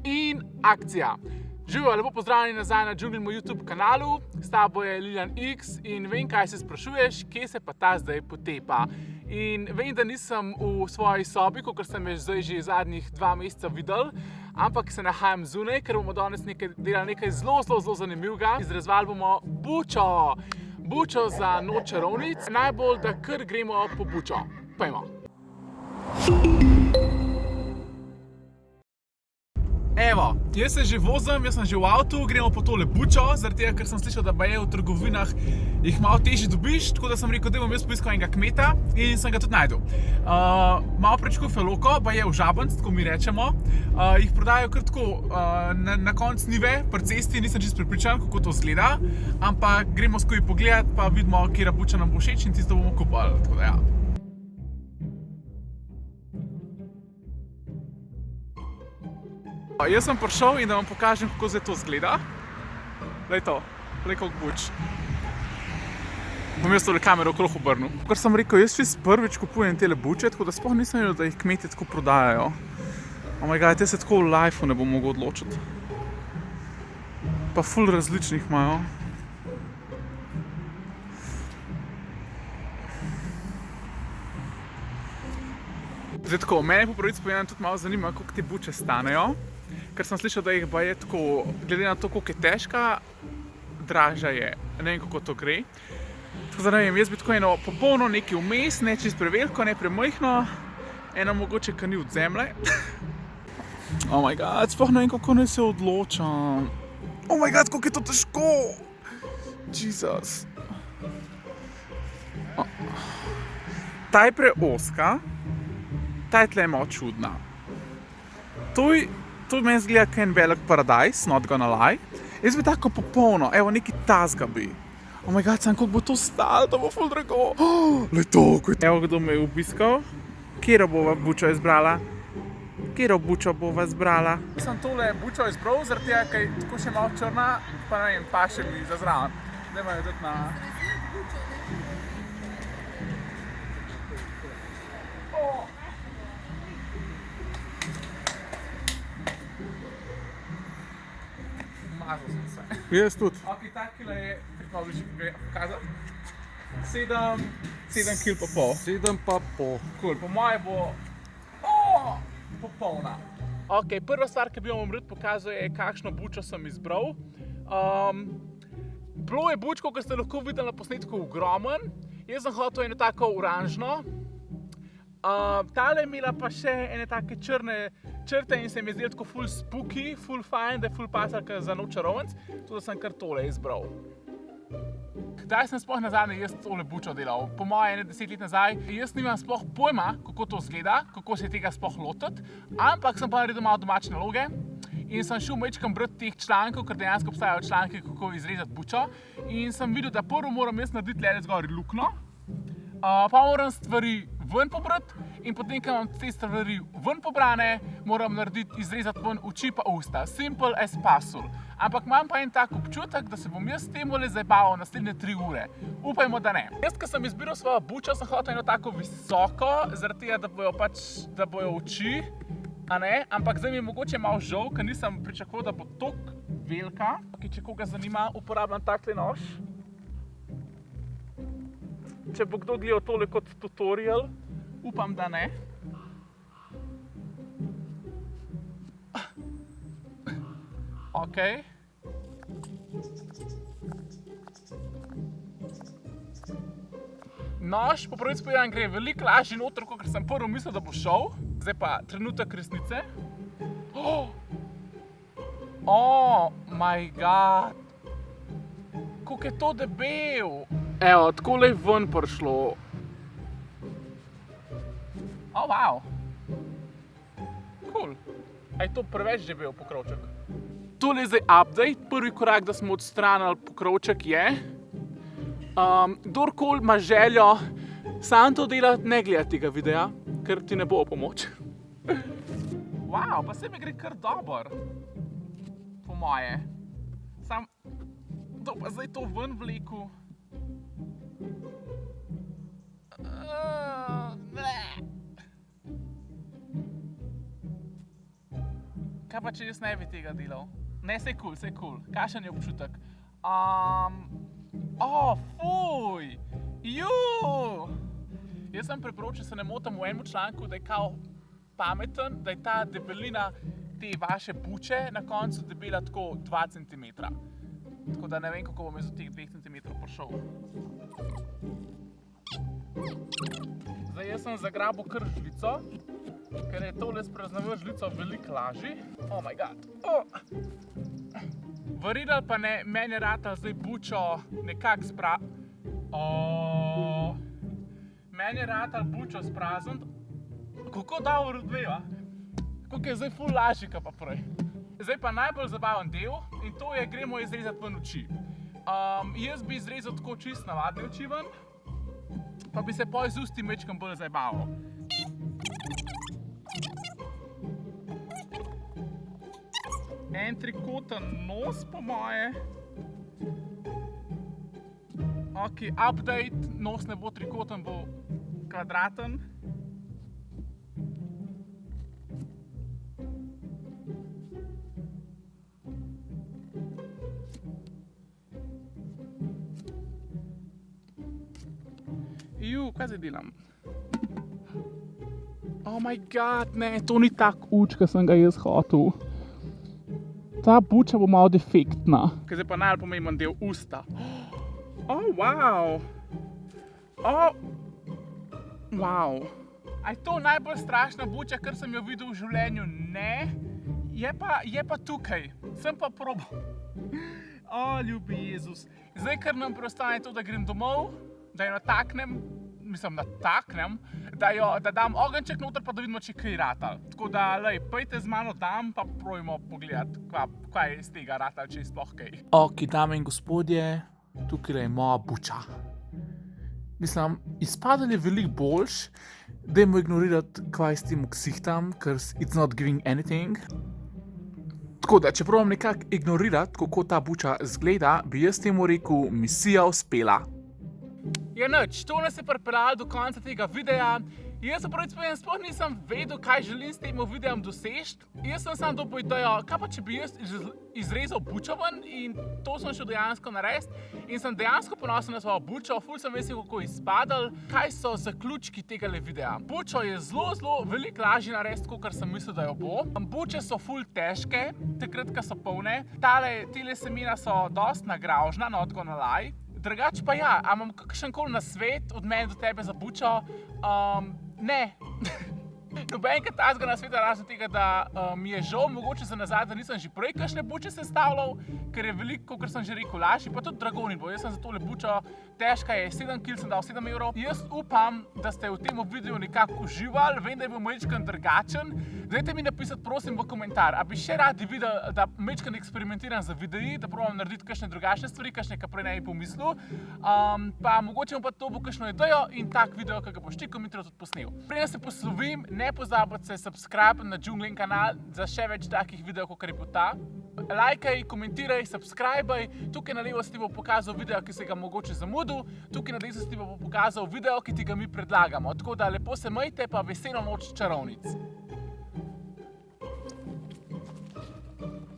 In akcija. Živijo, lepo pozdravljeni nazaj na Džunglemu YouTube kanalu. S tabo je Lilian X in vem, kaj se sprašuješ, kje se pa ta zdaj potepa. In vem, da nisem v svoji sobi, kot sem je zdaj že zadnjih 2 meseca videl, ampak se nahajam zunaj, ker bomo danes delali nekaj zelo zanimivega. Izrezvali bomo bučo. Bučo za noč čarovnic. Najbolj, da kar gremo po bučo. Pojmo. Evo, jaz se že vozim, jaz sem že v avtu, gremo po tole bučo, zaradi tega, ker sem slišal, da baje v trgovinah jih malo težje dobiš, tako da sem rekel, da bom jaz poiskal enega kmeta in sem ga tudi najdel. Malo preč Škofja Loko, baje v Žabenc, tako mi rečemo, jih prodajajo kar tako na konc njive, pri cesti, nisem čisto prepričan, kako to izgleda, ampak gremo skupaj pogledat, pa vidimo, katera buča nam bo všeč in tisto bomo kupili, tako da ja. Jaz sem prišel in da vam pokažem, kako zdaj to izgleda. Glej to, glej koliko buč. Bom jaz tole kamero okrog obrnil. Kar sem rekel, jaz čisto prvič kupujem tele buče, tako da sploh nisem vedel, da jih kmetje tako prodajajo. Oh my god, te se tako v lifeu ne bom mogel odločiti. Pa ful različnih imajo. Zdaj tako, mene po pravici povedano tudi malo zanima, koliko te buče stanejo. Ker sem slišal, da jih baje tako, glede na to, koliko je težka, dražja je. Ne vem, kako to gre. Tako da ne vem, jaz bi tako eno popolno nekaj vmes, ne čisto preveliko, ne premajhno. Eno mogoče, ki ni od zemlje. Oh my god, sploh ne vem, kako naj se odločam. Oh my god, koliko je to težko! Jesus. Ta je preoska. Ta je tle malo čudna. To meni zgleda kot en velik paradajz, not gonna lie. Jaz bi tako popolno, evo, nekaj tazga bi. Oh my god, sam, koliko bo to stalo, to bo ful drago. Lej to, ko je... Evo, kdo me je obiskal. Katero bova bučo izbrala? Katero bučo bova izbrala? Sem tole bučo izbral, zaradi tega, ker je tako še malo črna, pa ne vem, paše mi za zraven. Dajmo jo dati na... Mazal sem se. Jaz tudi. Ok, ta kila je, kako bi že pokazal, 7 kil pa pol. 7 pa pol. Cool, po moje bo popolna. Ok, prva stvar, ki bi vam rad pokazal, je, kakšno bučo sem izbral. Bilo je buč, kot ste lahko videli na posnetku, ogromen. Jaz sem hotel eno tako oranžno. Tale je imela pa še ene take črne črte in se mi je zdelo tako ful spooky, ful fajn, da je ful pasal za noč čarovnic, tako da sem kar tole izbral. Kdaj sem sploh nazadnje jaz tole bučo delal? Po moje 10 let nazaj. Jaz nimam sploh pojma, kako to izgleda, kako se tega sploh lotiti, ampak sem pa naredil malo domače naloge in sem šel majčkeno brati teh člankov, ker dejansko obstajajo članki, kako izrezati bučo, in sem videl, da prvo moram jaz narediti tle zgori luknjo, pa moram stvari ven pobrati in potem, ko imam te stvari ven pobrane, moram narediti, izrezati ven oči pa usta. Simple as possible. Ampak imam pa en tak občutek, da se bom jaz s tem zabaval naslednje 3 ure. Upajmo, da ne. Jaz, ko sem izbiral svojo bučo, sem hotel eno tako visoko, zaradi tega, da bojo oči, a ne? Ampak zdaj mi je mogoče malo žal, ker nisem pričakoval, da bo toliko velika. Če koga zanima, uporabljam takle nož. Če bo kdo gledal tole kot tutorial, upam, da ne. Ok. Nož, po pravici povedano, gre veliko lažje noter, kot sem prvo mislil, da bo šel. Zdaj pa trenutek resnice. Oh my god. Koliko je to debel. Evo, takole je ven prišlo. Oh, wow. Cool. A je to preveč debel pokrovček? Tole je zdaj update. Prvi korak, da smo odstranili pokrovček, je. Kdorkoli ima željo sam to delati, ne gledati tega videa, ker ti ne bo pomoč. Wow, pa se mi gre kar dobro. Po moje. Sam, kdo pa zdaj to ven vleku? kaj pa če jaz ne bi tega delal? Ne, sej cool. Kakšen je občutek? Fuj! Jaz sem prebral, če se ne motim, v enem članku, da je kao pameten, da je ta debelina te vaše buče na koncu debela tako 2 cm. Tako da ne vem, kako bom jaz od teh 2 cm prišel. Zdaj jaz sem zagrabil kar žlico, ker je tole spraznovat žlico veliko lažji. Oh my god. Verjetno pa ne, meni je ratal zdaj bučo nekako Meni je ratal bučo sprazniti. Kako dobro odmeva? Kako je zdaj ful lažji, kot pa prej. Zdaj pa najbolj zabaven del in to je, gremo izrezati ven oči. Jaz bi izrezal tako čist navadne oči ven, pa bi se pol z usti majčkeno bolj zabaval. En trikoten nos po moje. Ok, update, nos ne bo trikoten, bo kvadraten. Kaj zdaj delam? Oh my god, ne, to ni tak uč, ki sem ga jaz hotel. Ta buča bo malo defektna. Kaj zdaj pa najbolj pomemben del usta. Wow. Wow. A je to najbolj strašna buča, kar sem jo videl v življenju? Ne. Je pa tukaj. Sem pa probal. Ljubi Jezus. Zdaj, kar nam preostane to, da grem domov, da jo nataknem, da dam ogenček noter, pa da vidimo, če kaj ratal. Tako da, pojte z mano tam, pa probajmo pogledati, kaj je iz tega ratal, če je sploh kaj. Ok, dame in gospodje, tukaj je moja buča. Mislim, izpadal je veliko boljš, dajmo ignorirati, kaj s tem ksihtam, ker it's not giving anything. Tako da, če probam nekako ignorirati, kako ta buča zgleda, bi jaz temu rekel, misija uspela. Ja nič, to nas je pripeljalo do konca tega videa. Jaz se pravi povem, sploh nisem vedel, kaj želim s tem videom doseči. Jaz sem samo dobil idejo, kaj pa če bi jaz izrezal bučo ven in to sem šel dejansko narediti. In sem dejansko ponosen na svojo bučo, ful sem vesel, kako je izpadal. Kaj so zaključki tegale videa? Bučo je zelo veliko lažje narediti, kot sem mislil, da jo bo. Buče so ful težke, takrat, ko so polne. Tele semena so dosti nagravžna, not gonna lie. Drugač pa ja, a imam kakšenkoli nasvet od mene do tebe za bučo? Ne. Nobenega takega nasveta razen tega, da mi je žal mogoče za nazaj, da nisem že prej kakšne buče sestavljal, ker je veliko, kakor sem že rekel, lažji, pa tudi dragonin bo. Jaz sem za tole bučo, težka je 7 kg, sem dal 7 €. Jaz upam, da ste v tem videu nekako uživali, vem, da je bil majčkeno drugačen. Dajte mi napisati, prosim, v komentar, a bi še radi videli, da majčkeno eksperimentiram z videi, da probam narediti kakšne drugačne stvari, kakšne, ki prej ne bi pomislil. Pa mogoče bom pa to bo kakšno idejo in tak video, ki ga boš ti komentiral, tudi posnel. Preden se poslovim, ne pozabite se subscribe na Džunglin kanal za še več takih videov, kot je ta. Lajkaj, komentiraj, subscribaj. Tukaj na levo se ti bo pokazal video, ki se ga mogoče zamudil. Tukaj na desno se ti bo pokazal video, ki ti ga mi predlagamo. Tako da lepo se majte, pa veselo noč čarovnic.